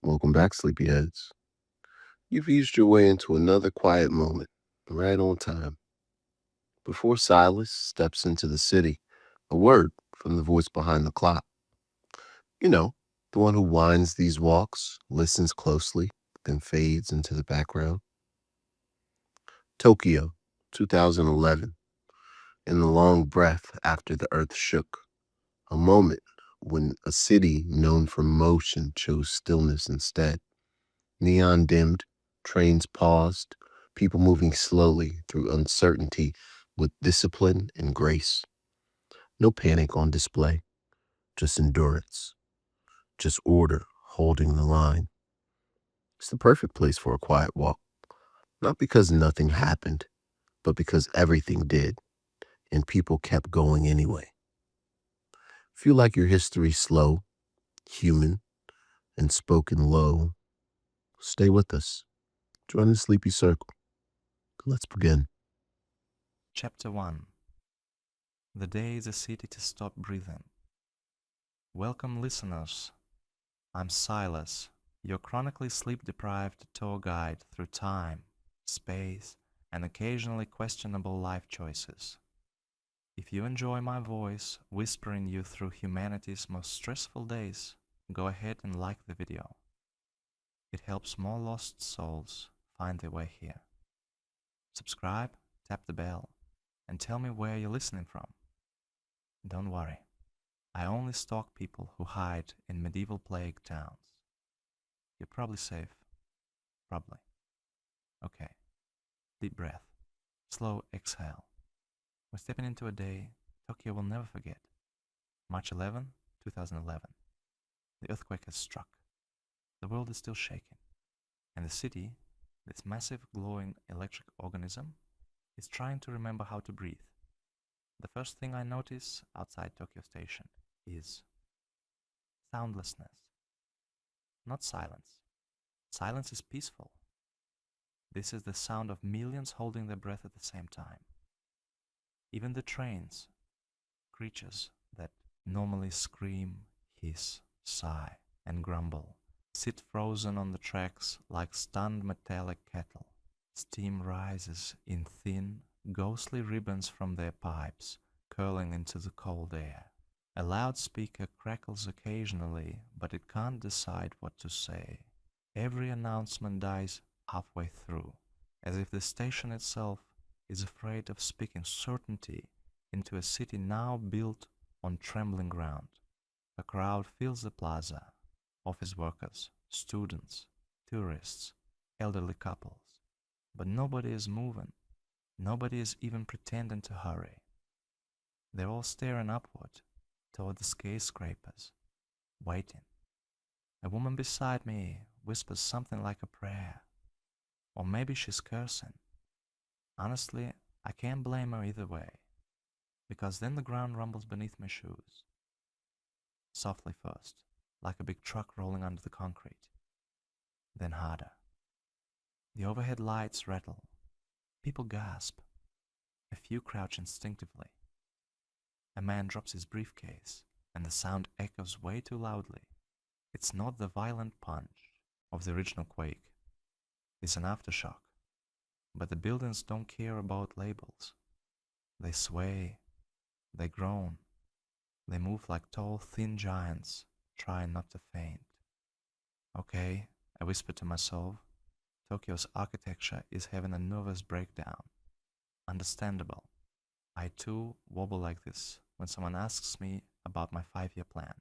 Welcome back, sleepyheads. You've eased your way into another quiet moment, right on time. Before Silas steps into the city, a word from the voice behind the clock. You know, the one who winds these walks, listens closely, then fades into the background. Tokyo, 2011, in the long breath after the earth shook. A moment when a city known for motion chose stillness instead. Neon dimmed, trains paused, people moving slowly through uncertainty with discipline and grace. No panic on display, just endurance, just order holding the line. It's the perfect place for a quiet walk, not because nothing happened, but because everything did, and people kept going anyway. Feel like your history slow, human, and spoken low. Stay with us. Join the sleepy circle. Let's begin. Chapter 1. The day is a city to stop breathing. Welcome, listeners. I'm Silas, your chronically sleep-deprived tour guide through time, space, and occasionally questionable life choices. If you enjoy my voice whispering you through humanity's most stressful days, go ahead and like the video. It helps more lost souls find their way here. Subscribe, tap the bell, and tell me where you're listening from. Don't worry, I only stalk people who hide in medieval plague towns. You're probably safe. Probably. Okay. Deep breath. Slow exhale. We're stepping into a day Tokyo will never forget. March 11, 2011. The earthquake has struck. The world is still shaking. And the city, this massive glowing electric organism, is trying to remember how to breathe. The first thing I notice outside Tokyo Station is soundlessness. Not silence. Silence is peaceful. This is the sound of millions holding their breath at the same time. Even the trains, creatures that normally scream, hiss, sigh, and grumble, sit frozen on the tracks like stunned metallic cattle. Steam rises in thin, ghostly ribbons from their pipes, curling into the cold air. A loudspeaker crackles occasionally, but it can't decide what to say. Every announcement dies halfway through, as if the station itself is afraid of speaking certainty into a city now built on trembling ground. A crowd fills the plaza, office workers, students, tourists, elderly couples. But nobody is moving. Nobody is even pretending to hurry. They're all staring upward, toward the skyscrapers, waiting. A woman beside me whispers something like a prayer. Or maybe she's cursing. Honestly, I can't blame her either way, because then the ground rumbles beneath my shoes. Softly first, like a big truck rolling under the concrete. Then harder. The overhead lights rattle. People gasp. A few crouch instinctively. A man drops his briefcase, and the sound echoes way too loudly. It's not the violent punch of the original quake. It's an aftershock. But the buildings don't care about labels. They sway. They groan. They move like tall, thin giants, trying not to faint. Okay, I whisper to myself, Tokyo's architecture is having a nervous breakdown. Understandable. I too wobble like this when someone asks me about my 5-year plan.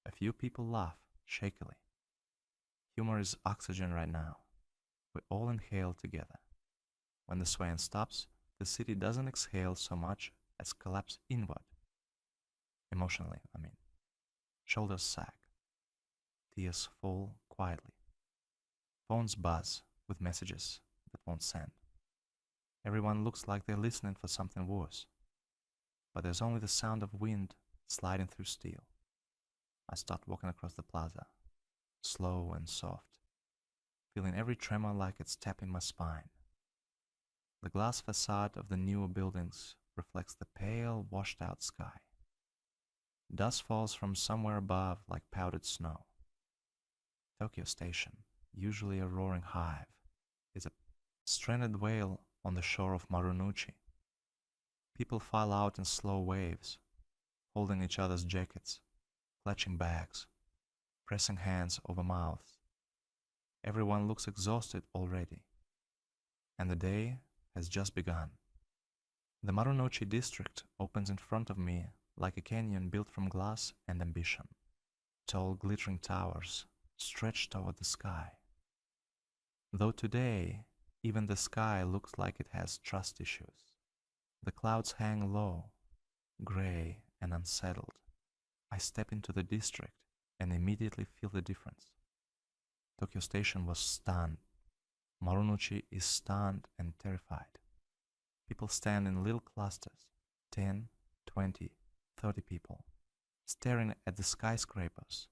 A few people laugh, shakily. Humor is oxygen right now. We all inhale together. When the swaying stops, the city doesn't exhale so much as collapse inward. Emotionally, I mean. Shoulders sag. Tears fall quietly. Phones buzz with messages that won't send. Everyone looks like they're listening for something worse. But there's only the sound of wind sliding through steel. I start walking across the plaza, slow and soft, feeling every tremor like it's tapping my spine. The glass facade of the newer buildings reflects the pale, washed-out sky. Dust falls from somewhere above like powdered snow. Tokyo Station, usually a roaring hive, is a stranded whale on the shore of Marunouchi. People file out in slow waves, holding each other's jackets, clutching bags, pressing hands over mouths. Everyone looks exhausted already, and the day has just begun. The Marunouchi district opens in front of me like a canyon built from glass and ambition. Tall glittering towers stretch toward the sky. Though today, even the sky looks like it has trust issues. The clouds hang low, gray and unsettled. I step into the district and immediately feel the difference. Tokyo Station was stunned. Marunouchi is stunned and terrified. People stand in little clusters, 10, 20, 30 people, staring at the skyscrapers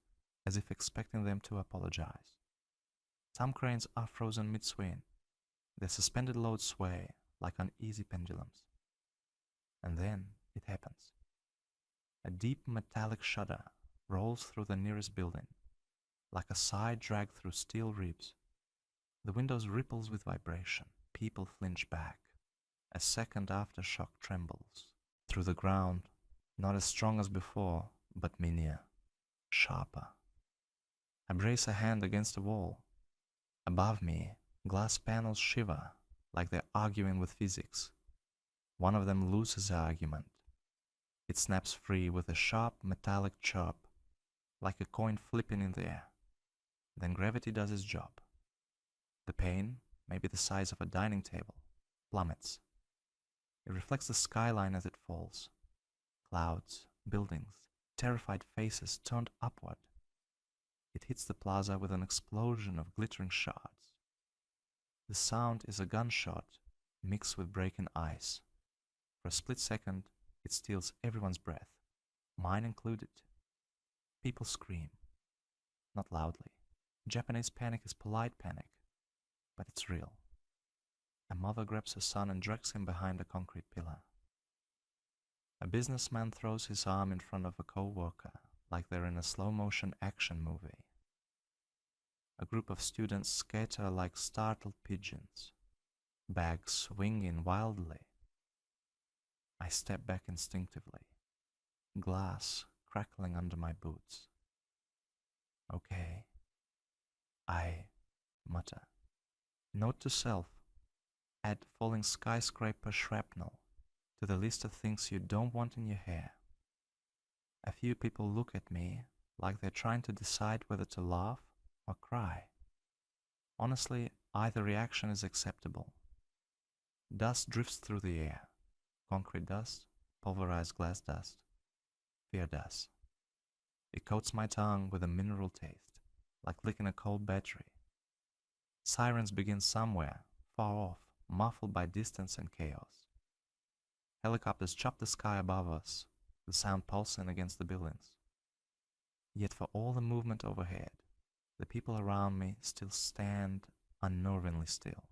as if expecting them to apologize. Some cranes are frozen mid-swing. Their suspended loads sway like uneasy pendulums. And then it happens. A deep metallic shudder rolls through the nearest building, like a sigh dragged through steel ribs. The windows ripples with vibration. People flinch back. A second aftershock trembles. Through the ground, not as strong as before, but minier, sharper. I brace a hand against a wall. Above me, glass panels shiver like they're arguing with physics. One of them loses the argument. It snaps free with a sharp metallic chirp, like a coin flipping in the air. Then gravity does its job. The pane, maybe the size of a dining table, plummets. It reflects the skyline as it falls. Clouds, buildings, terrified faces turned upward. It hits the plaza with an explosion of glittering shards. The sound is a gunshot mixed with breaking ice. For a split second, it steals everyone's breath, mine included. People scream, not loudly. Japanese panic is polite panic, but it's real. A mother grabs her son and drags him behind a concrete pillar. A businessman throws his arm in front of a co-worker, like they're in a slow-motion action movie. A group of students scatter like startled pigeons, bags swinging wildly. I step back instinctively, glass crackling under my boots. Okay, I mutter. Note to self, add falling skyscraper shrapnel to the list of things you don't want in your hair. A few people look at me like they're trying to decide whether to laugh or cry. Honestly, either reaction is acceptable. Dust drifts through the air. Concrete dust, pulverized glass dust, fear dust. It coats my tongue with a mineral taste, like licking a cold battery. Sirens begin somewhere, far off, muffled by distance and chaos. Helicopters chop the sky above us, the sound pulsing against the buildings. Yet for all the movement overhead, the people around me still stand unnervingly still.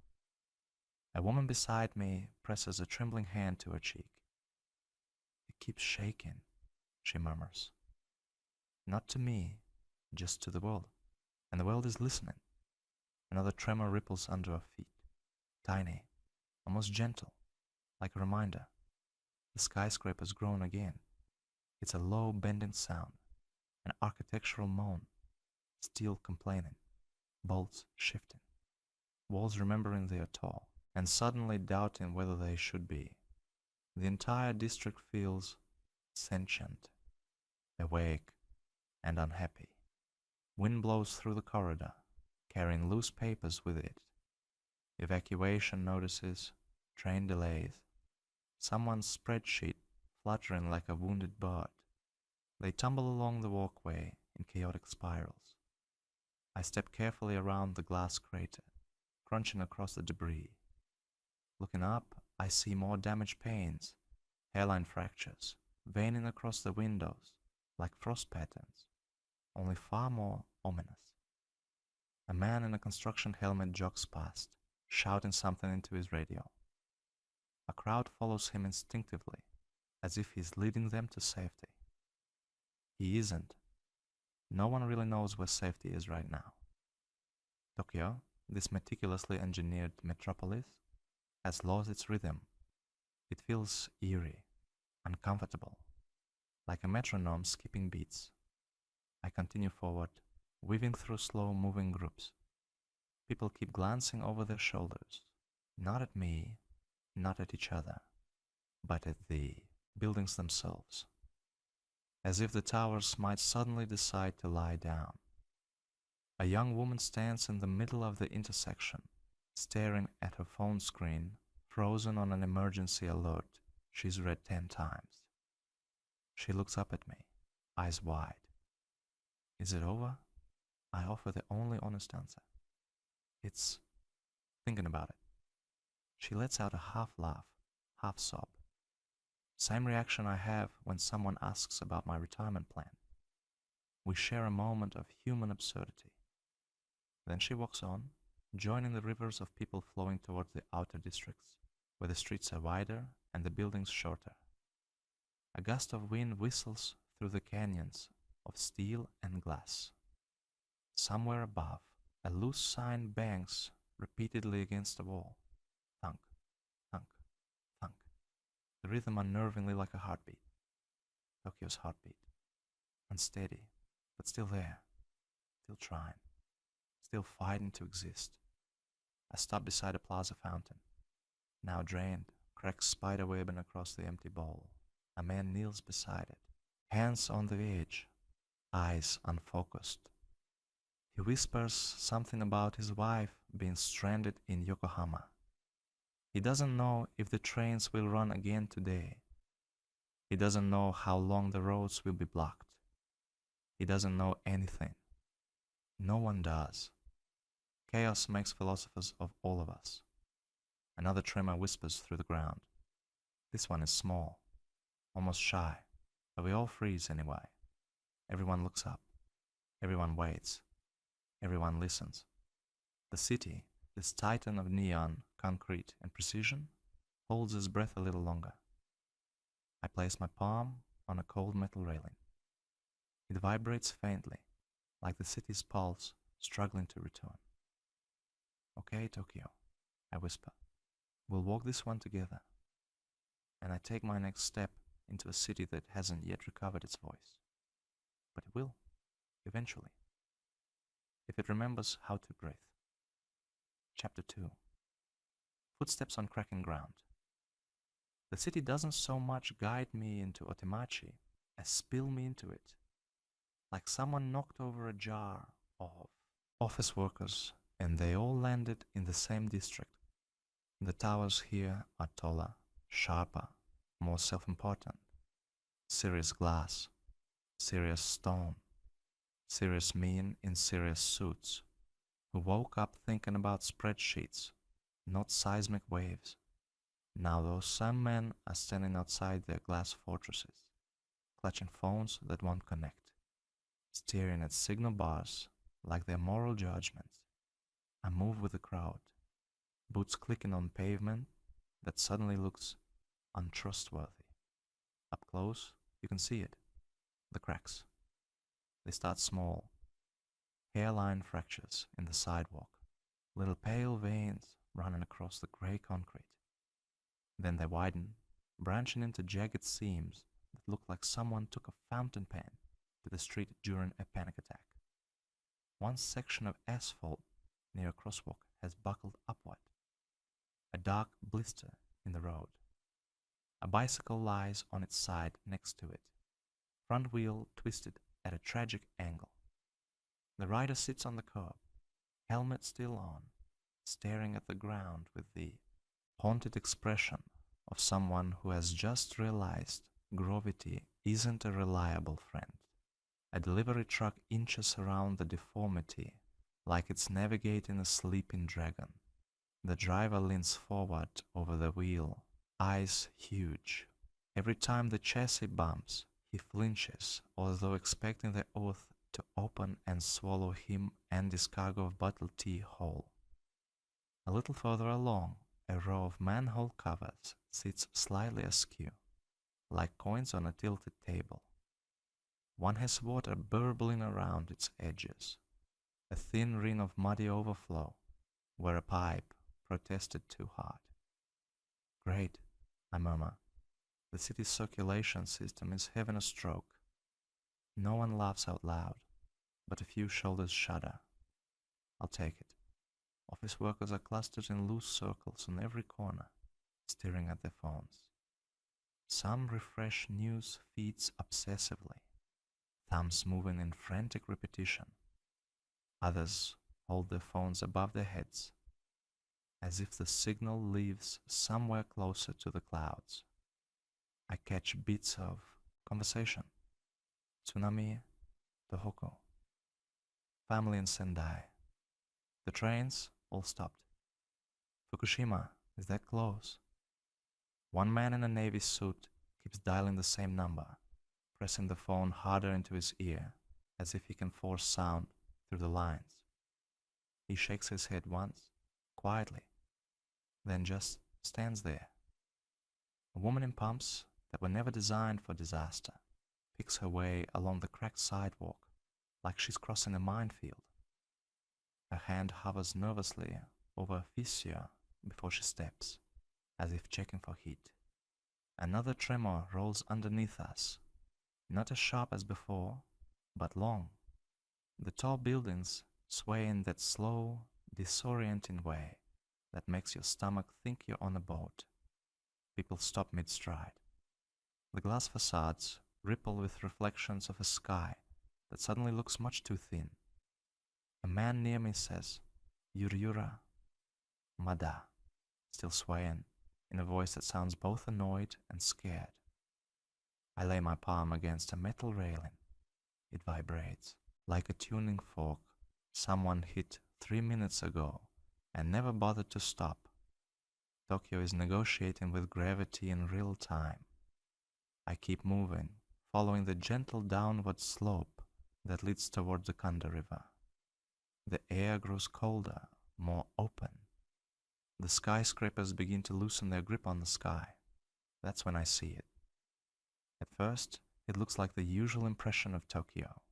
A woman beside me presses a trembling hand to her cheek. It keeps shaking, she murmurs. Not to me, just to the world. And the world is listening. Another tremor ripples under our feet. Tiny, almost gentle, like a reminder. The skyscrapers groan again. It's a low, bending sound, an architectural moan, steel complaining, bolts shifting, walls remembering they are tall, and suddenly doubting whether they should be. The entire district feels sentient, awake, and unhappy. Wind blows through the corridor, carrying loose papers with it. Evacuation notices, train delays, someone's spreadsheet fluttering like a wounded bird. They tumble along the walkway in chaotic spirals. I step carefully around the glass crater, crunching across the debris. Looking up, I see more damaged panes, hairline fractures, veining across the windows like frost patterns, only far more ominous. A man in a construction helmet jogs past, shouting something into his radio. A crowd follows him instinctively, as if he's leading them to safety. He isn't. No one really knows where safety is right now. Tokyo, this meticulously engineered metropolis, has lost its rhythm. It feels eerie, uncomfortable, like a metronome skipping beats. I continue forward, weaving through slow-moving groups. People keep glancing over their shoulders, not at me, not at each other, but at the buildings themselves, as if the towers might suddenly decide to lie down. A young woman stands in the middle of the intersection, staring at her phone screen, frozen on an emergency alert she's read 10 times. She looks up at me, eyes wide. Is it over? I offer the only honest answer. It's thinking about it. She lets out a half laugh, half sob. Same reaction I have when someone asks about my retirement plan. We share a moment of human absurdity. Then she walks on, joining the rivers of people flowing towards the outer districts, where the streets are wider and the buildings shorter. A gust of wind whistles through the canyons of steel and glass. Somewhere above, a loose sign bangs repeatedly against the wall. Thunk, thunk, thunk. The rhythm unnervingly like a heartbeat. Tokyo's heartbeat. Unsteady, but still there. Still trying. Still fighting to exist. I stop beside a plaza fountain. Now drained, cracks spiderwebbing across the empty bowl. A man kneels beside it, hands on the edge, eyes unfocused. He whispers something about his wife being stranded in Yokohama. He doesn't know if the trains will run again today. He doesn't know how long the roads will be blocked. He doesn't know anything. No one does. Chaos makes philosophers of all of us. Another tremor whispers through the ground. This one is small, almost shy, but we all freeze anyway. Everyone looks up. Everyone waits. Everyone listens. The city, this titan of neon, concrete, and precision, holds its breath a little longer. I place my palm on a cold metal railing. It vibrates faintly, like the city's pulse struggling to return. Okay, Tokyo, I whisper. We'll walk this one together. And I take my next step into a city that hasn't yet recovered its voice. But it will, eventually, if it remembers how to breathe. Chapter 2. Footsteps on cracking ground. The city doesn't so much guide me into Otemachi as spill me into it, like someone knocked over a jar of office workers and they all landed in the same district. The towers here are taller, sharper, more self-important. Serious glass, serious stone, serious men in serious suits, who woke up thinking about spreadsheets, not seismic waves. Now those same men are standing outside their glass fortresses, clutching phones that won't connect, staring at signal bars like their moral judgments. I move with the crowd, boots clicking on pavement that suddenly looks untrustworthy. Up close, you can see it, the cracks. They start small, hairline fractures in the sidewalk, little pale veins running across the grey concrete. Then they widen, branching into jagged seams that look like someone took a fountain pen to the street during a panic attack. One section of asphalt near a crosswalk has buckled upward, a dark blister in the road. A bicycle lies on its side next to it, front wheel twisted at a tragic angle. The rider sits on the curb, helmet still on, staring at the ground with the haunted expression of someone who has just realized gravity isn't a reliable friend. A delivery truck inches around the deformity like it's navigating a sleeping dragon. The driver leans forward over the wheel, eyes huge. Every time the chassis bumps, he flinches, although expecting the earth to open and swallow him and his cargo of bottled tea whole. A little further along, a row of manhole covers sits slightly askew, like coins on a tilted table. One has water burbling around its edges. a thin ring of muddy overflow where a pipe protested too hard. Great, I murmur. The city's circulation system is having a stroke. No one laughs out loud, but a few shoulders shudder. I'll take it. Office workers are clustered in loose circles on every corner, staring at their phones. Some refresh news feeds obsessively, thumbs moving in frantic repetition. Others hold their phones above their heads, as if the signal lives somewhere closer to the clouds. I catch bits of conversation. Tsunami, Tōhoku, family in Sendai. The trains all stopped. Fukushima, is that close? One man in a navy suit keeps dialing the same number, pressing the phone harder into his ear, as if he can force sound through the lines. He shakes his head once, quietly, then just stands there. A woman in pumps that were never designed for disaster picks her way along the cracked sidewalk like she's crossing a minefield. Her hand hovers nervously over a fissure before she steps, as if checking for heat. Another tremor rolls underneath us, not as sharp as before, but long. The tall buildings sway in that slow, disorienting way that makes your stomach think you're on a boat. People stop mid-stride. The glass facades ripple with reflections of a sky that suddenly looks much too thin. A man near me says, "Yura, Mada," still swaying, in a voice that sounds both annoyed and scared. I lay my palm against a metal railing. It vibrates, like a tuning fork someone hit 3 minutes ago and never bothered to stop. Tokyo is negotiating with gravity in real time. I keep moving, following the gentle downward slope that leads toward the Kanda River. The air grows colder, more open. The skyscrapers begin to loosen their grip on the sky. That's when I see it. At first, it looks like the usual impression of Tokyo.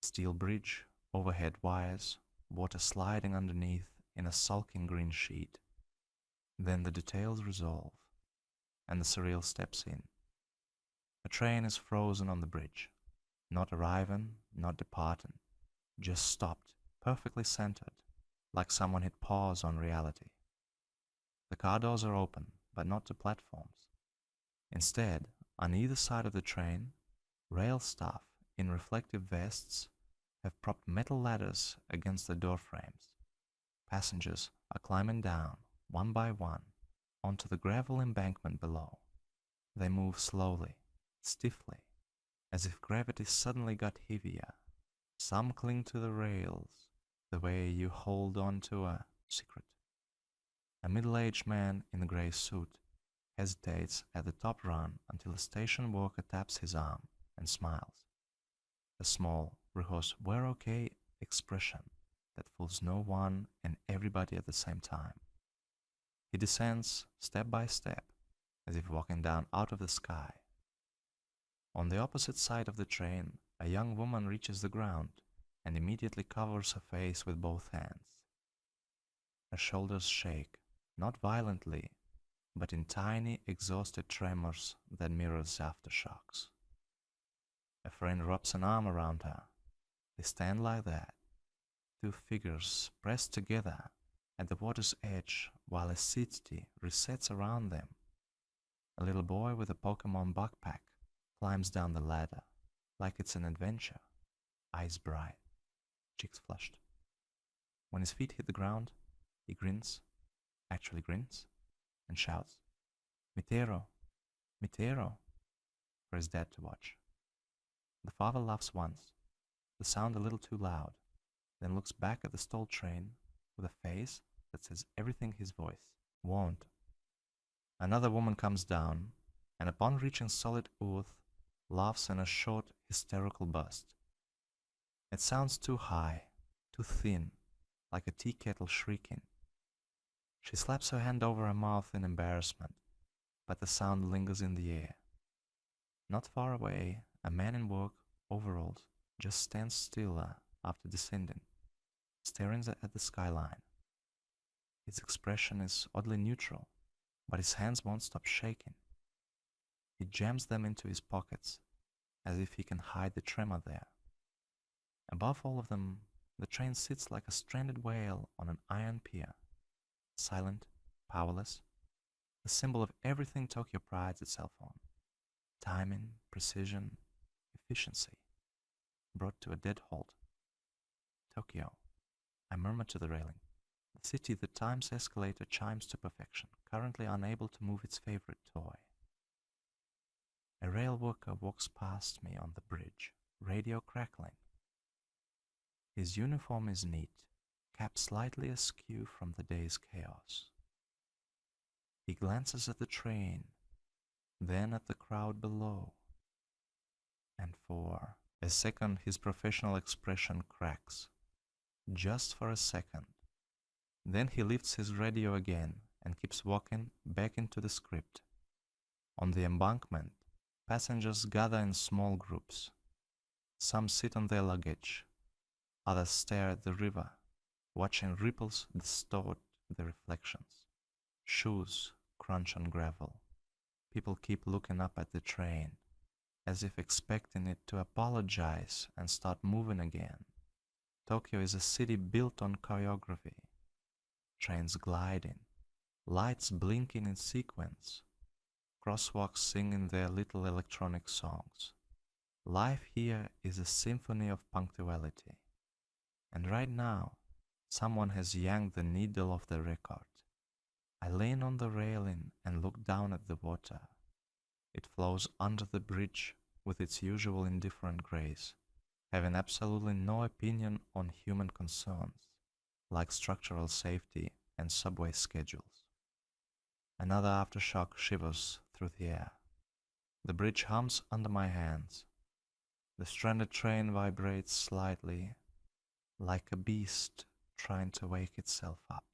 Steel bridge, overhead wires, water sliding underneath in a sulking green sheet. Then the details resolve, and the surreal steps in. A train is frozen on the bridge, not arriving, not departing, just stopped, perfectly centered, like someone hit pause on reality. The car doors are open, but not to platforms. Instead, on either side of the train, rail staff in reflective vests have propped metal ladders against the door frames. Passengers are climbing down, one by one, onto the gravel embankment below. They move slowly, stiffly, as if gravity suddenly got heavier. Some cling to the rails, the way you hold on to a secret. A middle-aged man in a grey suit hesitates at the top run until a station worker taps his arm and smiles. A small, rehearsed "we're okay" expression that fools no one and everybody at the same time. He descends step by step, as if walking down out of the sky. On the opposite side of the train, a young woman reaches the ground and immediately covers her face with both hands. Her shoulders shake, not violently, but in tiny, exhausted tremors that mirrors aftershocks. A friend wraps an arm around her. They stand like that, two figures pressed together at the water's edge while a city resets around them. A little boy with a Pokemon backpack climbs down the ladder like it's an adventure, eyes bright, cheeks flushed. When his feet hit the ground, he actually grins, and shouts, "Mitero, Mitero," for his dad to watch. The father laughs once, the sound a little too loud, then looks back at the stalled train with a face that says everything his voice won't. Another woman comes down, and upon reaching solid earth, laughs in a short, hysterical burst. It sounds too high, too thin, like a tea kettle shrieking. She slaps her hand over her mouth in embarrassment, but the sound lingers in the air. Not far away, a man in work overalls just stands still after descending. staring at the skyline. His expression is oddly neutral, but his hands won't stop shaking. He jams them into his pockets, as if he can hide the tremor there. Above all of them, the train sits like a stranded whale on an iron pier, silent, powerless, the symbol of everything Tokyo prides itself on: timing, precision, efficiency, brought to a dead halt. Tokyo, I murmur to the railing. The city the time's escalator chimes to perfection, currently unable to move its favorite toy. A rail worker walks past me on the bridge, radio crackling. His uniform is neat, cap slightly askew from the day's chaos. He glances at the train, then at the crowd below, and for a second his professional expression cracks. Just for a second. Then he lifts his radio again and keeps walking back into the script. On the embankment, passengers gather in small groups. Some sit on their luggage. Others stare at the river, watching ripples distort the reflections. Shoes crunch on gravel. People keep looking up at the train, as if expecting it to apologize and start moving again. Tokyo is a city built on choreography. Trains gliding, lights blinking in sequence, crosswalks singing their little electronic songs. Life here is a symphony of punctuality. And right now, someone has yanked the needle of the record. I lean on the railing and look down at the water. It flows under the bridge with its usual indifferent grace, having absolutely no opinion on human concerns, like structural safety and subway schedules. Another aftershock shivers through the air. The bridge hums under my hands. The stranded train vibrates slightly, like a beast trying to wake itself up.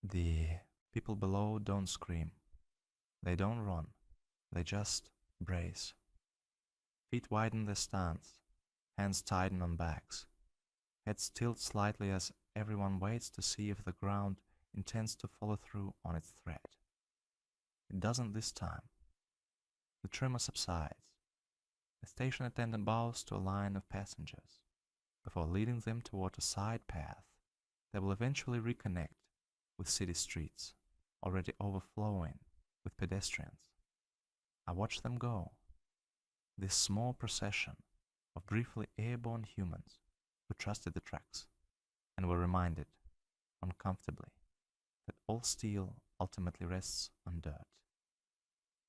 The people below don't scream. They don't run. They just brace. Feet widen their stance, hands tighten on backs. Heads tilt slightly as everyone waits to see if the ground intends to follow through on its threat. It doesn't this time. The tremor subsides. The station attendant bows to a line of passengers, before leading them toward a side path that will eventually reconnect with city streets, already overflowing with pedestrians. I watch them go, this small procession of briefly airborne humans who trusted the tracks and were reminded, uncomfortably, that all steel ultimately rests on dirt.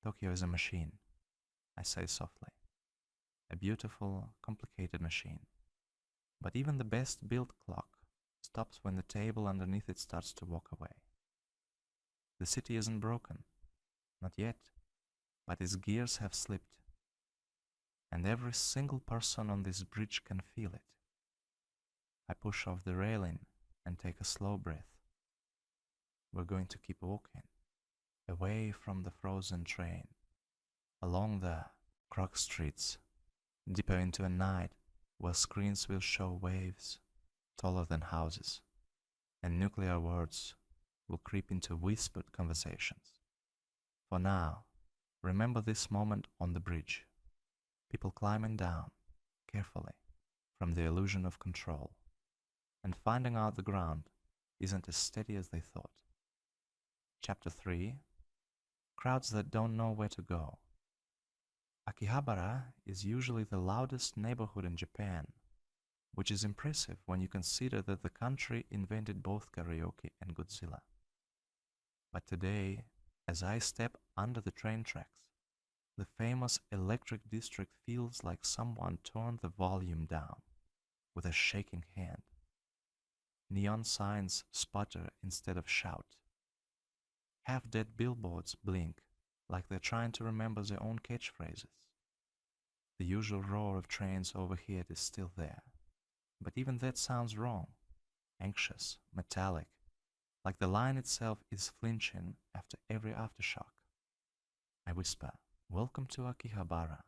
Tokyo is a machine, I say softly. A beautiful, complicated machine. But even the best built clock stops when the table underneath it starts to walk away. The city isn't broken, not yet, but its gears have slipped. And every single person on this bridge can feel it. I push off the railing and take a slow breath. We're going to keep walking, away from the frozen train, along the cross streets, deeper into a night where screens will show waves taller than houses, and nuclear words will creep into whispered conversations. For now, remember this moment on the bridge. People climbing down, carefully, from the illusion of control, and finding out the ground isn't as steady as they thought. Chapter 3: Crowds that don't know where to go. Akihabara is usually the loudest neighborhood in Japan, which is impressive when you consider that the country invented both karaoke and Godzilla. But today, as I step under the train tracks, the famous electric district feels like someone turned the volume down with a shaking hand. Neon signs sputter instead of shout. Half-dead billboards blink like they're trying to remember their own catchphrases. The usual roar of trains overhead is still there, but even that sounds wrong, anxious, metallic, like the line itself is flinching after every aftershock. I whisper, "Welcome to Akihabara,"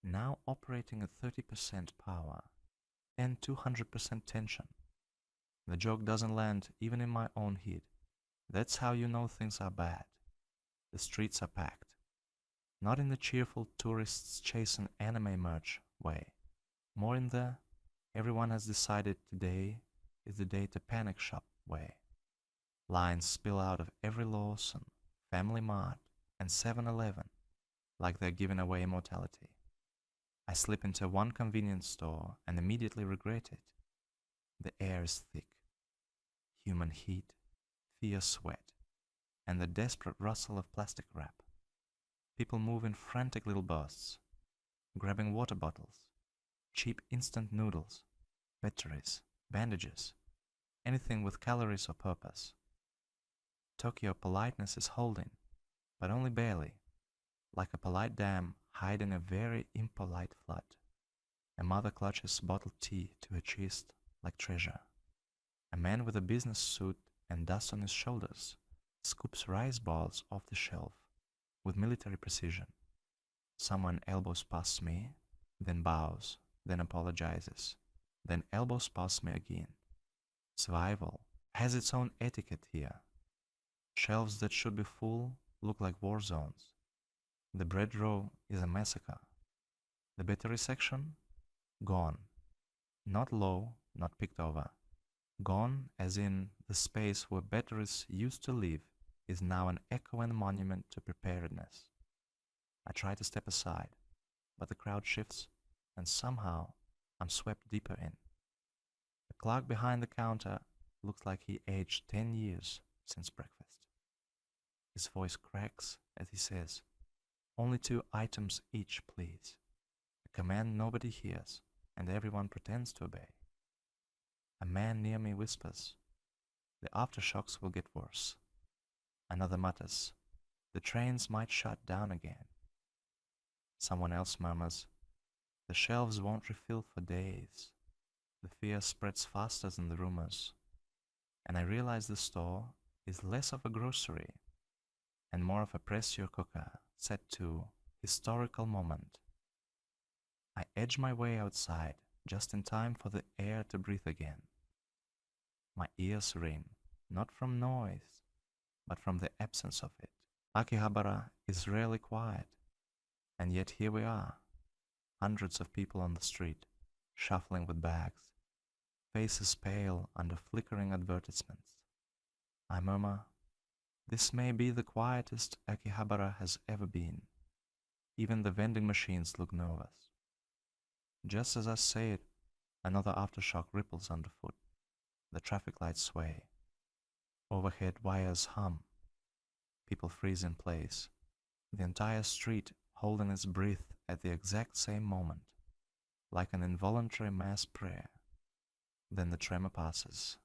now operating at 30% power and 200% tension. The joke doesn't land even in my own head. That's how you know things are bad. The streets are packed. Not in the cheerful tourists chasing anime merch way. More in the everyone has decided today is the day to panic shop way. Lines spill out of every Lawson, Family Mart, and 7-Eleven like they're giving away immortality. I slip into one convenience store and immediately regret it. The air is thick. Human heat, fierce sweat, and the desperate rustle of plastic wrap. People move in frantic little bursts, grabbing water bottles, cheap instant noodles, batteries, bandages, anything with calories or purpose. Tokyo politeness is holding, but only barely, like a polite dam hiding a very impolite flood. A mother clutches bottled tea to her chest like treasure. A man with a business suit and dust on his shoulders scoops rice balls off the shelf with military precision. Someone elbows past me, then bows, then apologizes, then elbows past me again. Survival has its own etiquette here. Shelves that should be full look like war zones. The bread row is a massacre. The battery section? Gone. Not low, not picked over. Gone as in the space where batteries used to live is now an echoing monument to preparedness. I try to step aside, but the crowd shifts, and somehow I'm swept deeper in. The clerk behind the counter looks like he aged 10 years since breakfast. His voice cracks as he says, "Only 2 items each, please." A command nobody hears, and everyone pretends to obey. A man near me whispers, "The aftershocks will get worse." Another mutters, "The trains might shut down again." Someone else murmurs, "The shelves won't refill for days." The fear spreads faster than the rumors, and I realize the store is less of a grocery and more of a pressure cooker set to historical moment. I edge my way outside just in time for the air to breathe again. My ears ring, not from noise, but from the absence of it. Akihabara is rarely quiet, and yet here we are, hundreds of people on the street, shuffling with bags, faces pale under flickering advertisements. I murmur, this may be the quietest Akihabara has ever been. Even the vending machines look nervous. Just as I say it, another aftershock ripples underfoot. The traffic lights sway. Overhead wires hum. People freeze in place. The entire street holding its breath at the exact same moment, like an involuntary mass prayer. Then the tremor passes,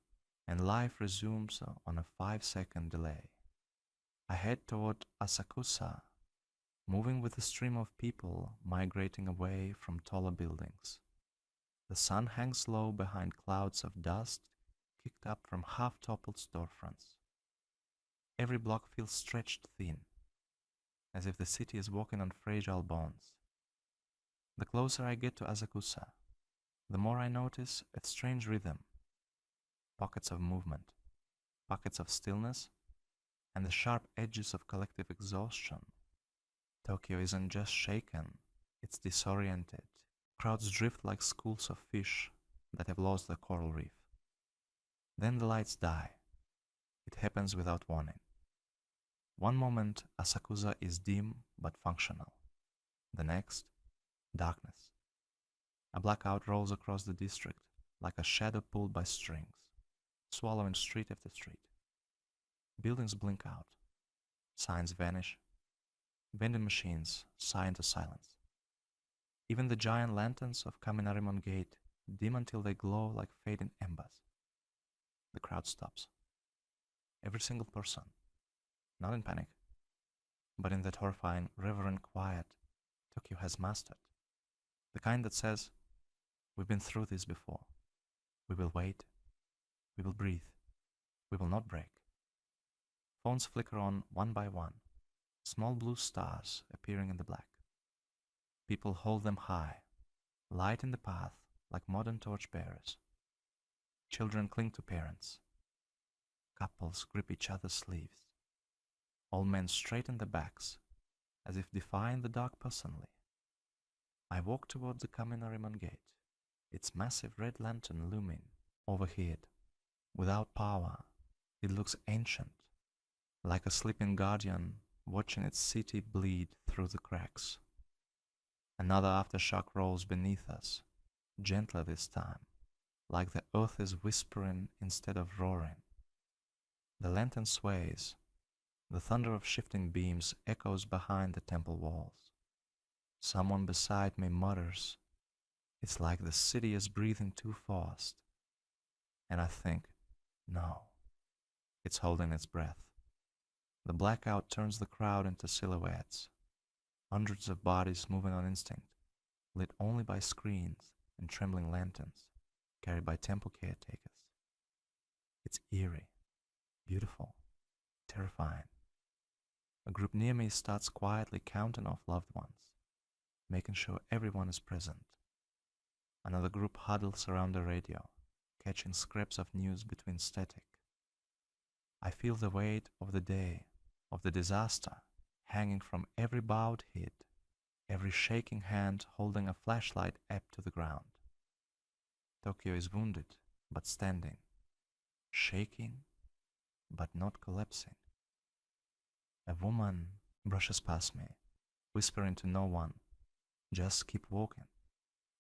and life resumes on a 5-second delay. I head toward Asakusa, moving with the stream of people migrating away from taller buildings. The sun hangs low behind clouds of dust kicked up from half-toppled storefronts. Every block feels stretched thin, as if the city is walking on fragile bonds. The closer I get to Asakusa, the more I notice a strange rhythm. Pockets of movement, pockets of stillness, and the sharp edges of collective exhaustion. Tokyo isn't just shaken, it's disoriented. Crowds drift like schools of fish that have lost the coral reef. Then the lights die. It happens without warning. One moment, Asakusa is dim but functional. The next, darkness. A blackout rolls across the district like a shadow pulled by strings, swallowing street after street. Buildings blink out. Signs vanish. Vending machines sigh into silence. Even the giant lanterns of Kaminarimon Gate dim until they glow like fading embers. The crowd stops. Every single person, not in panic, but in that horrifying, reverent quiet Tokyo has mastered. The kind that says, we've been through this before. We will wait. We will breathe. We will not break. Phones flicker on one by one, small blue stars appearing in the black. People hold them high, light in the path like modern torchbearers. Children cling to parents. Couples grip each other's sleeves. Old men straighten their backs, as if defying the dark personally. I walk toward the Kaminariman gate, its massive red lantern looming overhead. Without power, it looks ancient, like a sleeping guardian watching its city bleed through the cracks. Another aftershock rolls beneath us, gentler this time, like the earth is whispering instead of roaring. The lantern sways. The thunder of shifting beams echoes behind the temple walls. Someone beside me mutters, "It's like the city is breathing too fast." And I think, no, it's holding its breath. The blackout turns the crowd into silhouettes. Hundreds of bodies moving on instinct, lit only by screens and trembling lanterns carried by temple caretakers. It's eerie, beautiful, terrifying. A group near me starts quietly counting off loved ones, making sure everyone is present. Another group huddles around the radio, catching scraps of news between static. I feel the weight of the day, of the disaster, hanging from every bowed head, every shaking hand holding a flashlight up to the ground. Tokyo is wounded, but standing, shaking, but not collapsing. A woman brushes past me, whispering to no one, "Just keep walking,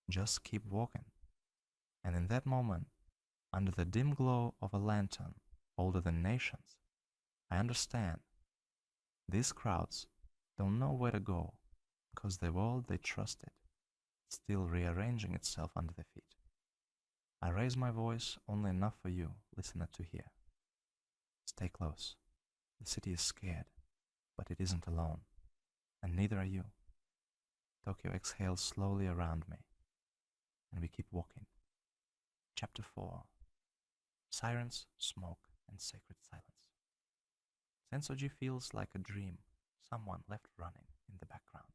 just keep walking." And in that moment, under the dim glow of a lantern older than nations, I understand. These crowds don't know where to go because the world they trusted is still rearranging itself under their feet. I raise my voice only enough for you, listener, to hear. Stay close. The city is scared, but it isn't alone, and neither are you. Tokyo exhales slowly around me, and we keep walking. Chapter 4. Sirens, Smoke, and Sacred Silence. Senso-ji feels like a dream, someone left running in the background.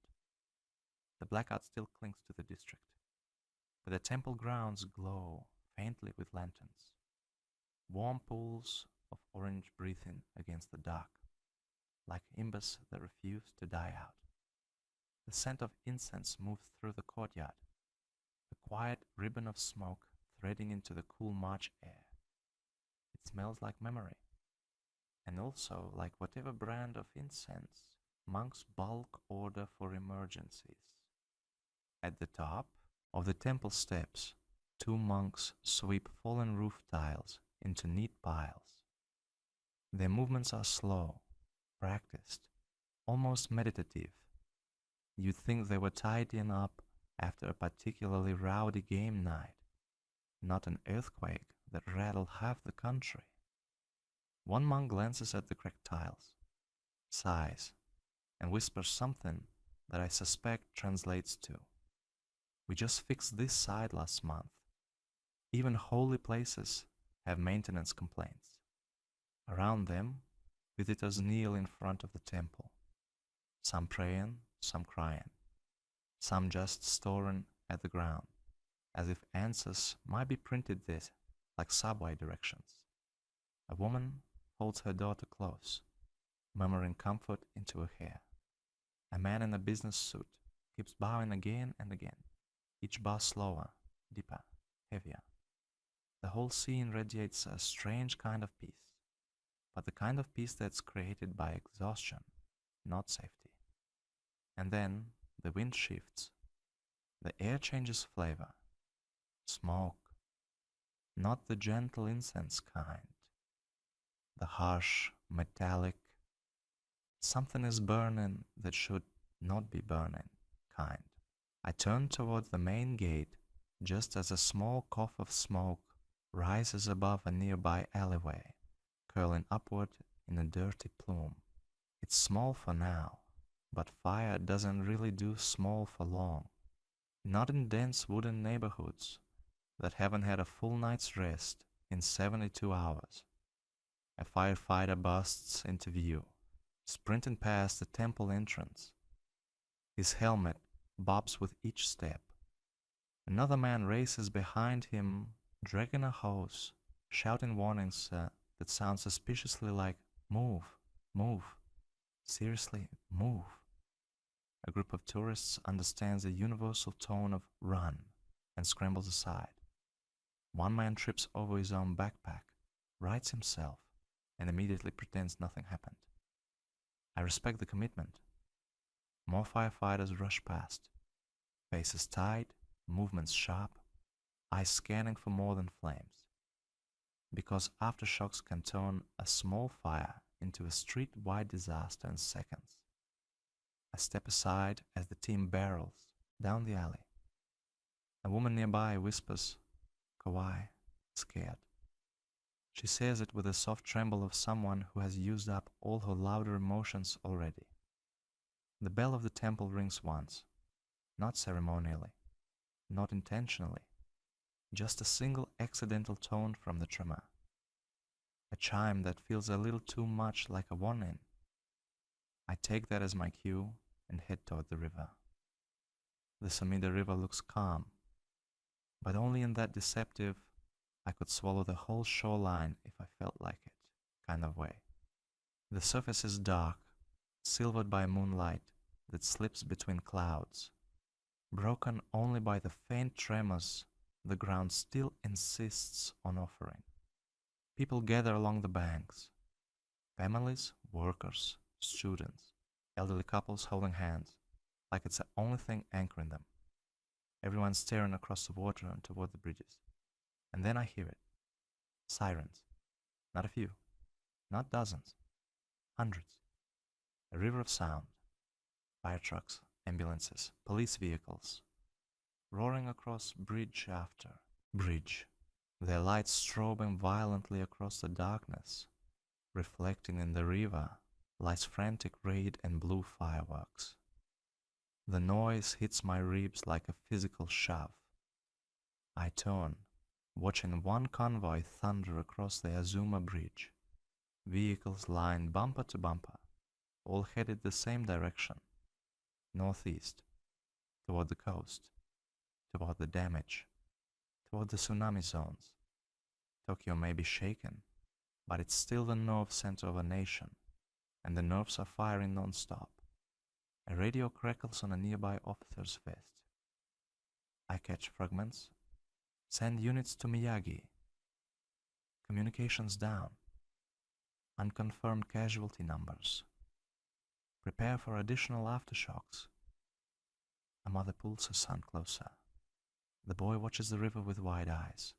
The blackout still clings to the district, but the temple grounds glow faintly with lanterns, warm pools of orange breathing against the dark, like embers that refuse to die out. The scent of incense moves through the courtyard, a quiet ribbon of smoke threading into the cool March air. It smells like memory, and also like whatever brand of incense monks bulk order for emergencies. At the top of the temple steps, two monks sweep fallen roof tiles into neat piles. Their movements are slow, practiced, almost meditative. You'd think they were tidying up after a particularly rowdy game night, not an earthquake that rattled half the country. One monk glances at the cracked tiles, sighs, and whispers something that I suspect translates to, "We just fixed this side last month." Even holy places have maintenance complaints. Around them, visitors kneel in front of the temple, some praying, some crying, some just staring at the ground, as if answers might be printed there like subway directions. A woman holds her daughter close, murmuring comfort into her hair. A man in a business suit keeps bowing again and again, each bow slower, deeper, heavier. The whole scene radiates a strange kind of peace, but the kind of peace that's created by exhaustion, not safety. And then the wind shifts. The air changes flavor. Smoke. Not the gentle incense kind. The harsh, metallic, something is burning that should not be burning kind. I turn toward the main gate just as a small cough of smoke rises above a nearby alleyway, curling upward in a dirty plume. It's small for now, but fire doesn't really do small for long. Not in dense wooden neighborhoods that haven't had a full night's rest in 72 hours. A firefighter busts into view, sprinting past the temple entrance. His helmet bobs with each step. Another man races behind him, dragging a hose shouting warnings that sound suspiciously like, "Move, move, seriously, move." A group of tourists understands the universal tone of "run" and scrambles aside. One man trips over his own backpack, rights himself, and immediately pretends nothing happened. I respect the commitment. More firefighters rush past, faces tight, movements sharp, eyes scanning for more than flames. Because aftershocks can turn a small fire into a street-wide disaster in seconds. I step aside as the team barrels down the alley. A woman nearby whispers, "Kawaii," scared. She says it with a soft tremble of someone who has used up all her louder emotions already. The bell of the temple rings once, not ceremonially, not intentionally, just a single accidental tone from the tremor. A chime that feels a little too much like a warning. I take that as my cue and head toward the river. The Sumida River looks calm, but only in that deceptive, I could swallow the whole shoreline if I felt like it kind of way. The surface is dark, silvered by moonlight that slips between clouds, broken only by the faint tremors the ground still insists on offering. People gather along the banks. Families, workers, students, elderly couples holding hands, like it's the only thing anchoring them. Everyone's staring across the water and toward the bridges. And then I hear it. Sirens. Not a few. Not dozens. Hundreds. A river of sound. Fire trucks, ambulances, police vehicles. Roaring across bridge after bridge. Their lights strobing violently across the darkness. Reflecting in the river lies frantic red and blue fireworks. The noise hits my ribs like a physical shove. I turn, watching one convoy thunder across the Azuma Bridge. Vehicles lined bumper to bumper, all headed the same direction, northeast, toward the coast, toward the damage, toward the tsunami zones. Tokyo may be shaken, but it's still the nerve center of a nation, and the nerves are firing non-stop. A radio crackles on a nearby officer's vest. I catch fragments. Send units to Miyagi. Communications down. Unconfirmed casualty numbers. Prepare for additional aftershocks. A mother pulls her son closer. The boy watches the river with wide eyes.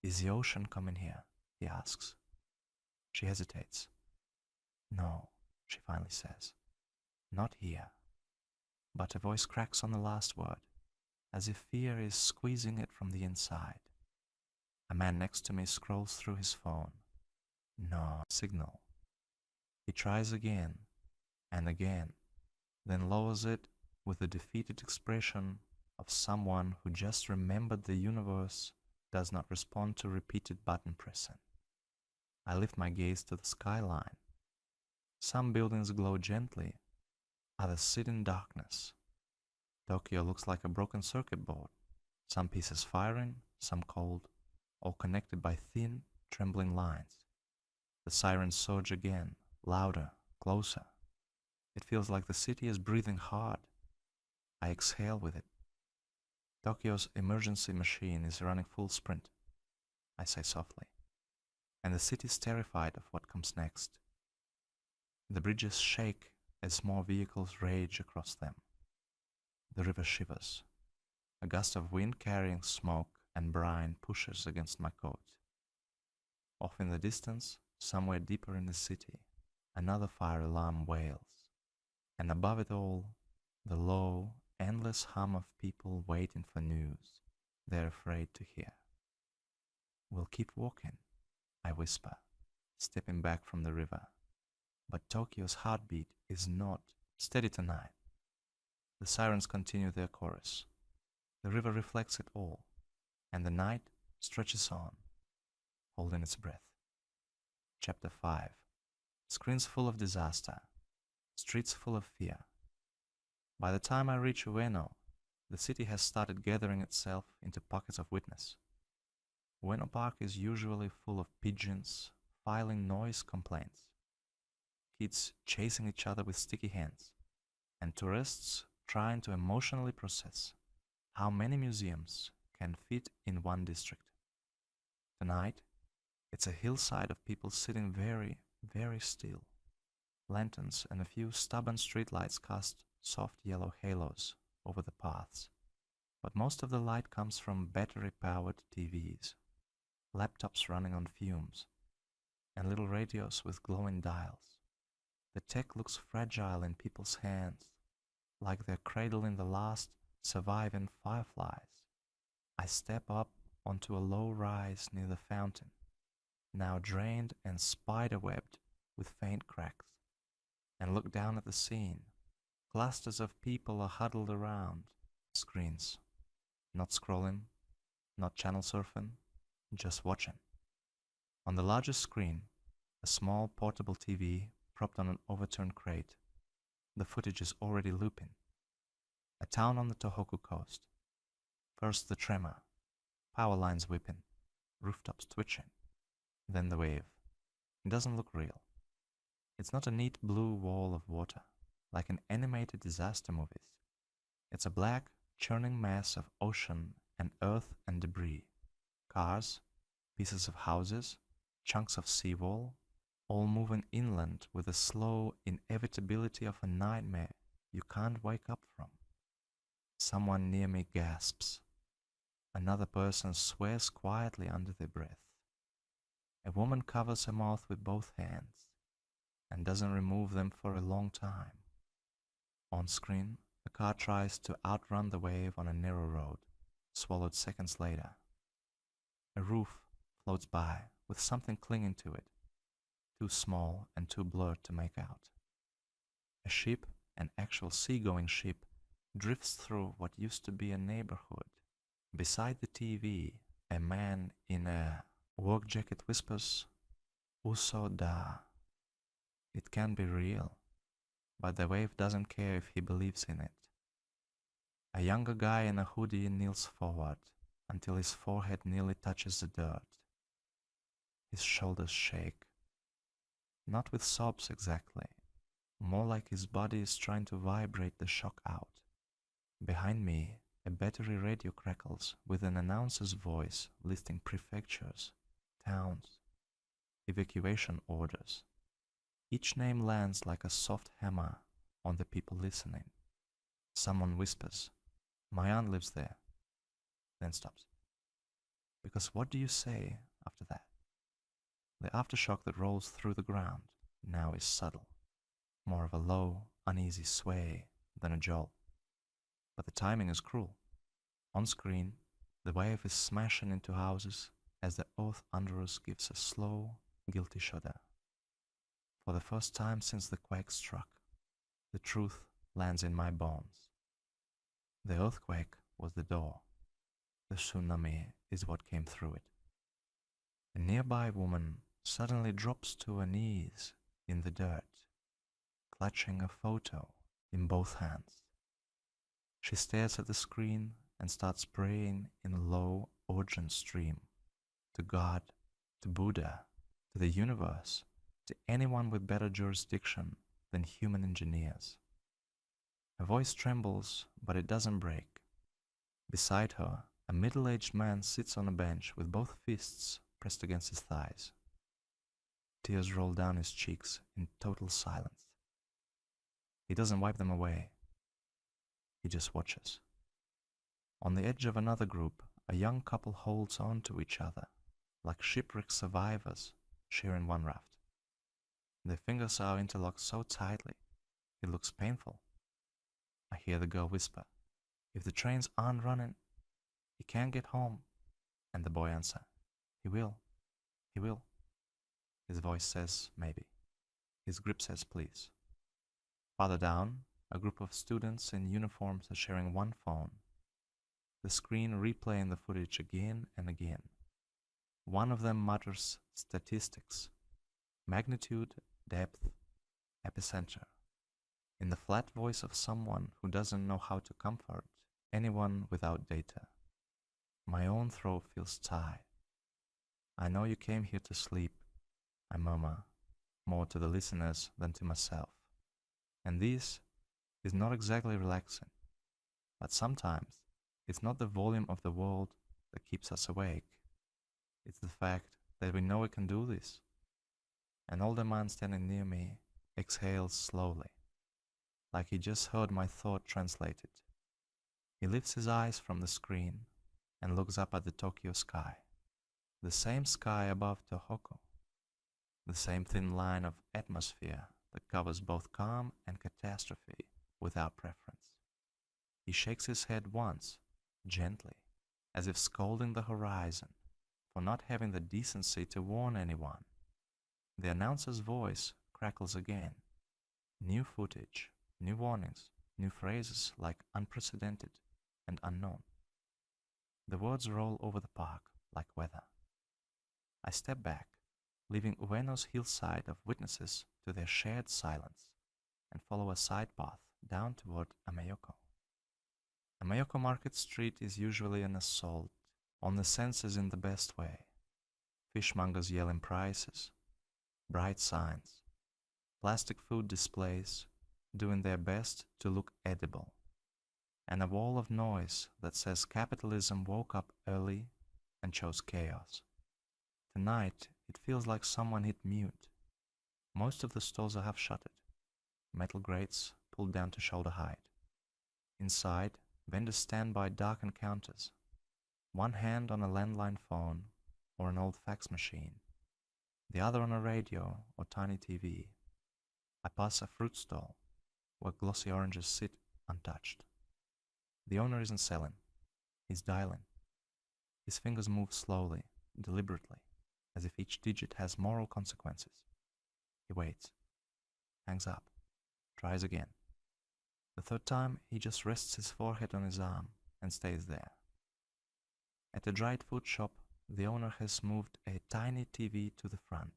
"Is the ocean coming here?" he asks. She hesitates. "No," she finally says. "Not here." But her voice cracks on the last word, as if fear is squeezing it from the inside. A man next to me scrolls through his phone. No signal. He tries again and again, then lowers it with the defeated expression of someone who just remembered the universe does not respond to repeated button pressing. I lift my gaze to the skyline. Some buildings glow gently, others sit in darkness. Tokyo looks like a broken circuit board, some pieces firing, some cold, all connected by thin, trembling lines. The sirens surge again, louder, closer. It feels like the city is breathing hard. I exhale with it. Tokyo's emergency machine is running full sprint, I say softly, and the city's terrified of what comes next. The bridges shake as more vehicles rage across them. The river shivers. A gust of wind carrying smoke and brine pushes against my coat. Off in the distance, somewhere deeper in the city, another fire alarm wails. And above it all, the low, endless hum of people waiting for news they're afraid to hear. "We'll keep walking," I whisper, stepping back from the river. But Tokyo's heartbeat is not steady tonight. The sirens continue their chorus. The river reflects it all, and the night stretches on, holding its breath. Chapter 5. Screens full of disaster. Streets full of fear. By the time I reach Ueno, the city has started gathering itself into pockets of witness. Ueno Park is usually full of pigeons filing noise complaints, kids chasing each other with sticky hands, and tourists trying to emotionally process how many museums can fit in one district. Tonight, it's a hillside of people sitting very, very still. Lanterns and a few stubborn streetlights cast soft yellow halos over the paths. But most of the light comes from battery-powered TVs, laptops running on fumes, and little radios with glowing dials. The tech looks fragile in people's hands, like they're cradling the last surviving fireflies. I step up onto a low rise near the fountain, now drained and spider-webbed with faint cracks, and look down at the scene. Clusters of people are huddled around screens, not scrolling, not channel surfing, just watching. On the largest screen, a small portable TV propped on an overturned crate. The footage is already looping. A town on the Tōhoku coast. First the tremor, power lines whipping, rooftops twitching. Then the wave. It doesn't look real. It's not a neat blue wall of water, like in animated disaster movies. It's a black, churning mass of ocean and earth and debris. Cars, pieces of houses, chunks of seawall, all moving inland with the slow inevitability of a nightmare you can't wake up from. Someone near me gasps. Another person swears quietly under their breath. A woman covers her mouth with both hands and doesn't remove them for a long time. On screen, a car tries to outrun the wave on a narrow road, swallowed seconds later. A roof floats by with something clinging to it, too small and too blurred to make out. A ship, an actual seagoing ship, drifts through what used to be a neighborhood. Beside the TV, a man in a work jacket whispers, "Uso da." It can be real, but the wave doesn't care if he believes in it. A younger guy in a hoodie kneels forward until his forehead nearly touches the dirt. His shoulders shake. Not with sobs exactly, more like his body is trying to vibrate the shock out. Behind me, a battery radio crackles with an announcer's voice listing prefectures, towns, evacuation orders. Each name lands like a soft hammer on the people listening. Someone whispers, "My aunt lives there," then stops. Because what do you say after that? The aftershock that rolls through the ground now is subtle, more of a low, uneasy sway than a jolt. But the timing is cruel. On screen, the wave is smashing into houses as the earth under us gives a slow, guilty shudder. For the first time since the quake struck, the truth lands in my bones. The earthquake was the door. The tsunami is what came through it. A nearby woman suddenly drops to her knees in the dirt, clutching a photo in both hands. She stares at the screen and starts praying in a low, urgent stream to God, to Buddha, to the universe, to anyone with better jurisdiction than human engineers. Her voice trembles, but it doesn't break. Beside her, a middle-aged man sits on a bench with both fists pressed against his thighs. Tears roll down his cheeks in total silence. He doesn't wipe them away. He just watches. On the edge of another group, a young couple holds on to each other, like shipwreck survivors sharing one raft. Their fingers are interlocked so tightly, it looks painful. I hear the girl whisper, "If the trains aren't running, he can't get home." And the boy answer, "He will. He will." His voice says, "Maybe." His grip says, "Please." Farther down, a group of students in uniforms are sharing one phone, the screen replaying the footage again and again. One of them mutters statistics, magnitude, depth, epicenter, in the flat voice of someone who doesn't know how to comfort anyone without data. My own throat feels tight. I know you came here to sleep, I murmur, more to the listeners than to myself. And this is not exactly relaxing, but sometimes it's not the volume of the world that keeps us awake. It's the fact that we know we can do this. An older man standing near me exhales slowly, like he just heard my thought translated. He lifts his eyes from the screen and looks up at the Tokyo sky. The same sky above Tōhoku. The same thin line of atmosphere that covers both calm and catastrophe without preference. He shakes his head once, gently, as if scolding the horizon for not having the decency to warn anyone. The announcer's voice crackles again. New footage, new warnings, new phrases like unprecedented and unknown. The words roll over the park like weather. I step back, leaving Ueno's hillside of witnesses to their shared silence, and follow a side path down toward Amayoko. Amayoko Market Street is usually an assault on the senses in the best way. Fishmongers yelling prices, bright signs, plastic food displays doing their best to look edible, and a wall of noise that says capitalism woke up early and chose chaos. Tonight, it feels like someone hit mute. Most of the stores are half-shuttered, metal grates pulled down to shoulder height. Inside, vendors stand by darkened counters, one hand on a landline phone or an old fax machine, the other on a radio or tiny TV. I pass a fruit stall where glossy oranges sit untouched. The owner isn't selling, he's dialing. His fingers move slowly, deliberately, as if each digit has moral consequences. He waits, hangs up, tries again. The third time, he just rests his forehead on his arm and stays there. At a dried food shop, the owner has moved a tiny TV to the front,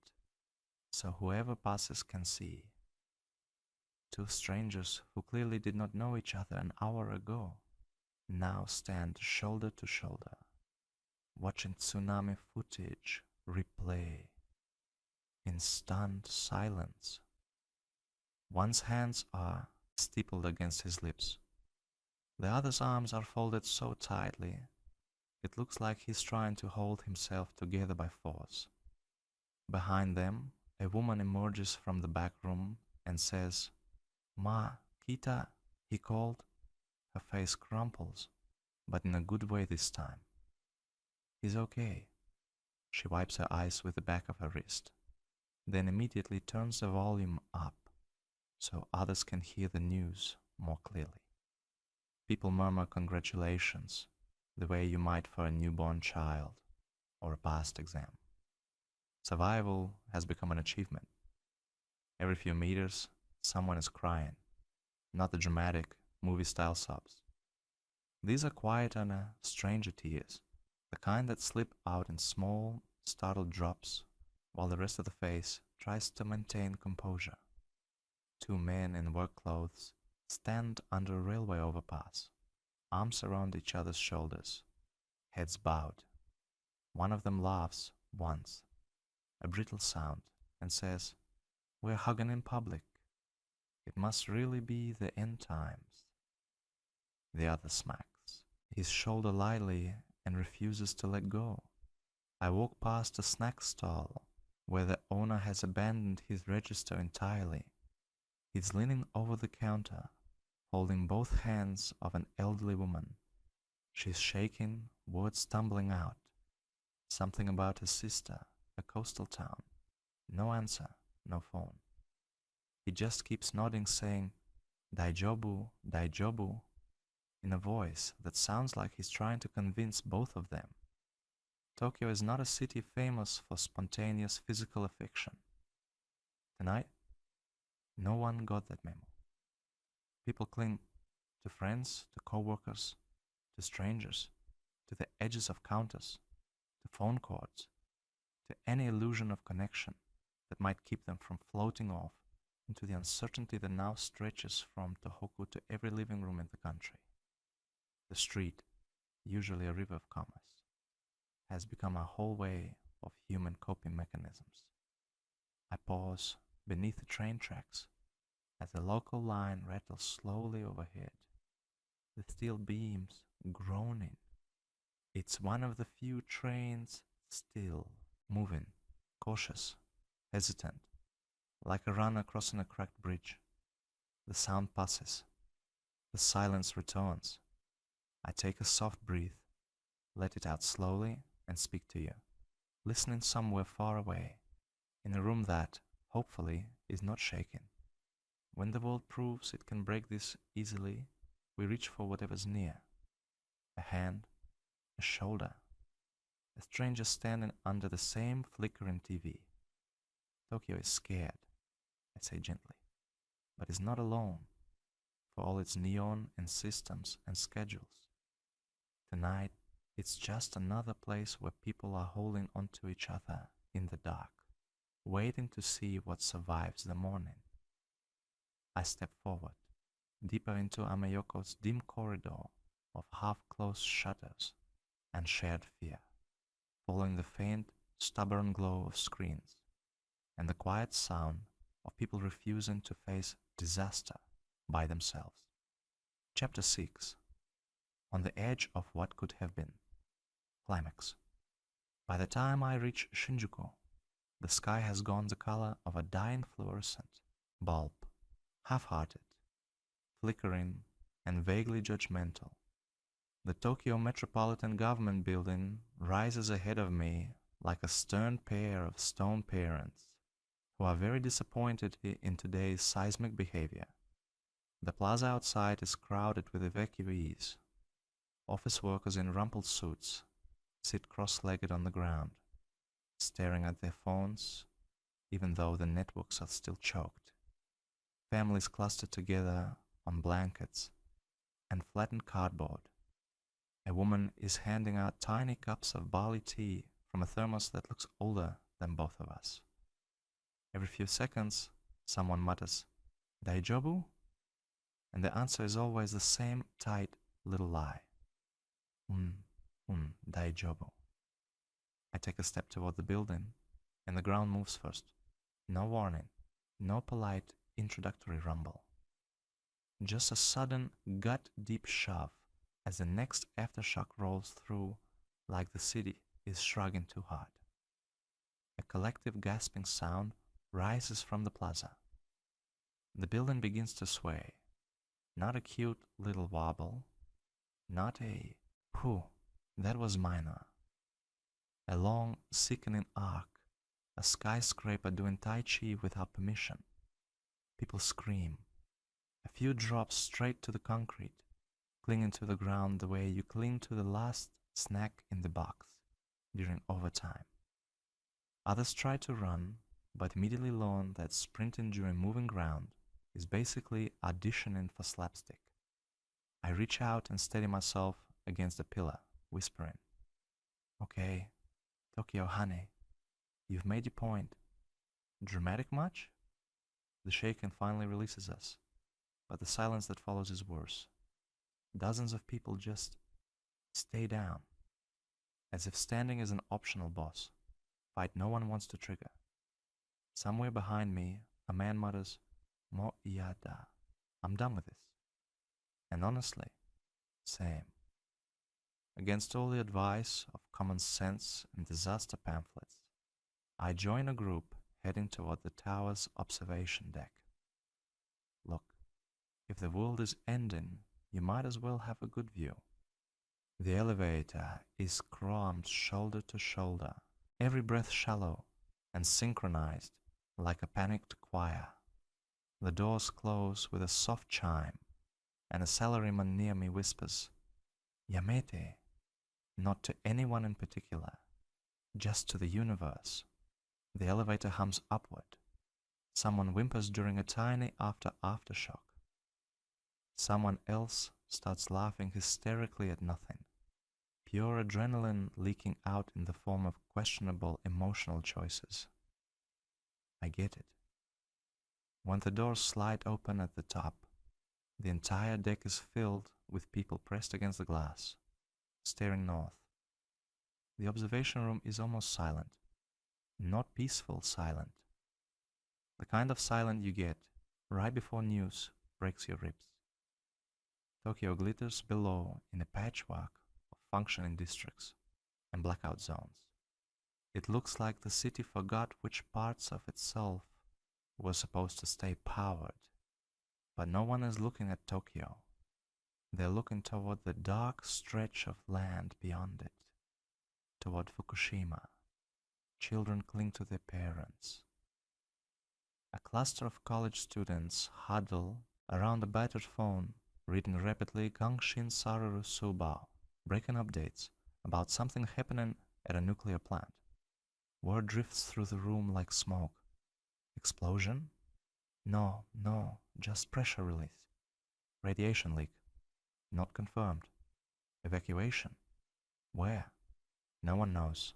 so whoever passes can see. Two strangers who clearly did not know each other an hour ago now stand shoulder to shoulder, watching tsunami footage replay in stunned silence. One's hands are steepled against his lips. The other's arms are folded so tightly, it looks like he's trying to hold himself together by force. Behind them, a woman emerges from the back room and says, "Ma, Kita," he called. Her face crumples, but in a good way this time. He's okay. She wipes her eyes with the back of her wrist, then immediately turns the volume up so others can hear the news more clearly. People murmur congratulations, the way you might for a newborn child or a past exam. Survival has become an achievement. Every few meters, someone is crying, not the dramatic, movie-style sobs. These are quiet and stranger tears, the kind that slip out in small, startled drops, while the rest of the face tries to maintain composure. Two men in work clothes stand under a railway overpass, arms around each other's shoulders, heads bowed. One of them laughs once, a brittle sound, and says, "We're hugging in public. It must really be the end times." The other smacks his shoulder lightly and refuses to let go. I walk past a snack stall where the owner has abandoned his register entirely. He's leaning over the counter, holding both hands of an elderly woman. She's shaking, words stumbling out. Something about her sister, a coastal town. No answer, no phone. He just keeps nodding, saying, "Daijobu, daijobu," in a voice that sounds like he's trying to convince both of them. Tokyo is not a city famous for spontaneous physical affection. Tonight, no one got that memo. People cling to friends, to co-workers, to strangers, to the edges of counters, to phone cords, to any illusion of connection that might keep them from floating off into the uncertainty that now stretches from Tōhoku to every living room in the country. The street, usually a river of commerce, has become a hallway of human coping mechanisms. I pause beneath the train tracks as the local line rattles slowly overhead, the steel beams groaning. It's one of the few trains still moving, cautious, hesitant, like a runner crossing a cracked bridge. The sound passes. The silence returns. I take a soft breath, let it out slowly, and speak to you, listening somewhere far away, in a room that, hopefully, is not shaking. When the world proves it can break this easily, we reach for whatever's near. A hand, a shoulder, a stranger standing under the same flickering TV. Tokyo is scared, I say gently, but is not alone, for all its neon and systems and schedules. Tonight, it's just another place where people are holding onto each other in the dark, waiting to see what survives the morning. I step forward, deeper into Amayoko's dim corridor of half-closed shutters and shared fear, following the faint, stubborn glow of screens and the quiet sound of people refusing to face disaster by themselves. Chapter 6. On the edge of what could have been. Climax. By the time I reach Shinjuku, the sky has gone the color of a dying fluorescent bulb, half-hearted, flickering, and vaguely judgmental. The Tokyo Metropolitan Government Building rises ahead of me like a stern pair of stone parents who are very disappointed in today's seismic behavior. The plaza outside is crowded with evacuees. Office workers in rumpled suits sit cross-legged on the ground, staring at their phones, even though the networks are still choked. Families clustered together on blankets and flattened cardboard. A woman is handing out tiny cups of barley tea from a thermos that looks older than both of us. Every few seconds, someone mutters, "Daijobu?" And the answer is always the same tight little lie. Daijobu. I take a step toward the building, and the ground moves first. No warning, no polite introductory rumble. Just a sudden, gut-deep shove as the next aftershock rolls through like the city is shrugging too hard. A collective gasping sound rises from the plaza. The building begins to sway. Not a cute little wobble, not a "whew, that was minor." A long, sickening arc, a skyscraper doing tai chi without permission. People scream. A few drops straight to the concrete, clinging to the ground the way you cling to the last snack in the box during overtime. Others try to run, but immediately learn that sprinting during moving ground is basically auditioning for slapstick. I reach out and steady myself against a pillar, whispering, "Okay, Tokyo honey, you've made your point. Dramatic much?" The shaking finally releases us, but the silence that follows is worse. Dozens of people just stay down, as if standing is an optional boss, fight no one wants to trigger. Somewhere behind me, a man mutters, "Mo iyada, I'm done with this." And honestly, same. Against all the advice of common sense and disaster pamphlets, I join a group heading toward the tower's observation deck. Look, if the world is ending, you might as well have a good view. The elevator is crammed shoulder to shoulder, every breath shallow and synchronized like a panicked choir. The doors close with a soft chime, and a salaryman near me whispers, "Yamete," not to anyone in particular, just to the universe. The elevator hums upward. Someone whimpers during a tiny aftershock. Someone else starts laughing hysterically at nothing. Pure adrenaline leaking out in the form of questionable emotional choices. I get it. When the doors slide open at the top, the entire deck is filled with people pressed against the glass, staring north. The observation room is almost silent. not peaceful silent. The kind of silent you get right before news breaks your ribs. Tokyo glitters below in a patchwork of functioning districts and blackout zones. It looks like the city forgot which parts of itself were supposed to stay powered. But no one is looking at Tokyo. They're looking toward the dark stretch of land beyond it, toward Fukushima. Children cling to their parents. A cluster of college students huddle around a battered phone, reading rapidly Gangshin Saruru Subao, breaking updates about something happening at a nuclear plant. Word drifts through the room like smoke. Explosion? No, just pressure release. Radiation leak. Not confirmed. Evacuation. Where? No one knows.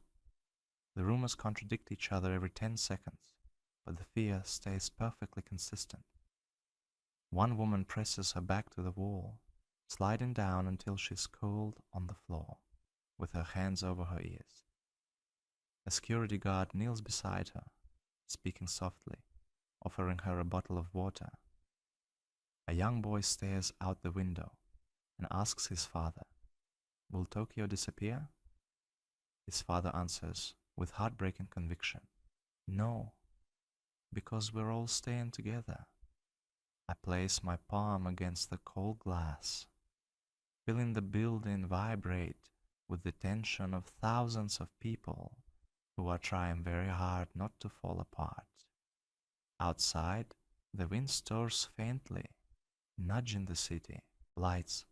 The rumors contradict each other every 10 seconds, but the fear stays perfectly consistent. One woman presses her back to the wall, sliding down until she's coiled on the floor, with her hands over her ears. A security guard kneels beside her, speaking softly, offering her a bottle of water. A young boy stares out the window and asks his father, "Will Tokyo disappear?" His father answers with heartbreaking conviction, "No, because we're all staying together." I place my palm against the cold glass, feeling the building vibrate with the tension of thousands of people who are trying very hard not to fall apart. Outside, the wind stirs faintly, nudging the city lights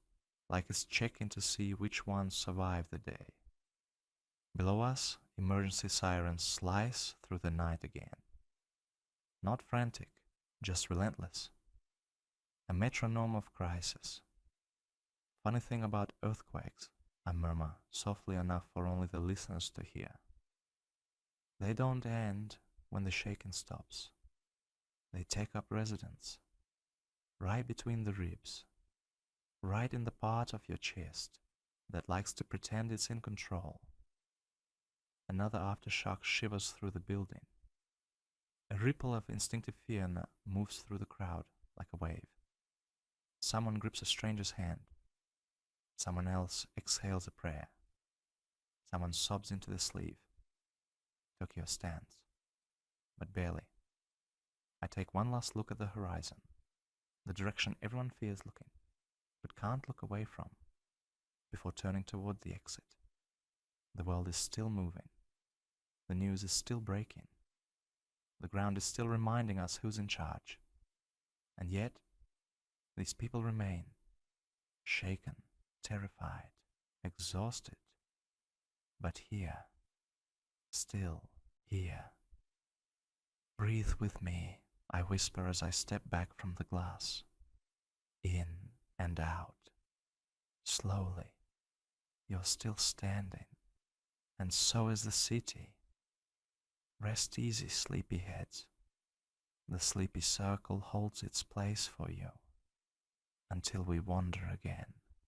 like it's checking to see which ones survive the day. Below us, emergency sirens slice through the night again. Not frantic, just relentless. A metronome of crisis. Funny thing about earthquakes, I murmur, softly enough for only the listeners to hear. They don't end when the shaking stops. They take up residence, right between the ribs, right in the part of your chest that likes to pretend it's in control. Another aftershock shivers through the building. A ripple of instinctive fear moves through the crowd like a wave. Someone grips a stranger's hand. Someone else exhales a prayer. Someone sobs into the sleeve. Tokyo stands, but barely. I take one last look at the horizon, the direction everyone fears looking, but can't look away from, before turning toward the exit. The world is still moving. The news is still breaking. The ground is still reminding us who's in charge. And yet, these people remain, shaken, terrified, exhausted, but here, still here. Breathe with me, I whisper as I step back from the glass. In and out. Slowly. You're still standing, and so is the city. Rest easy, sleepy heads. The sleepy circle holds its place for you until we wander again.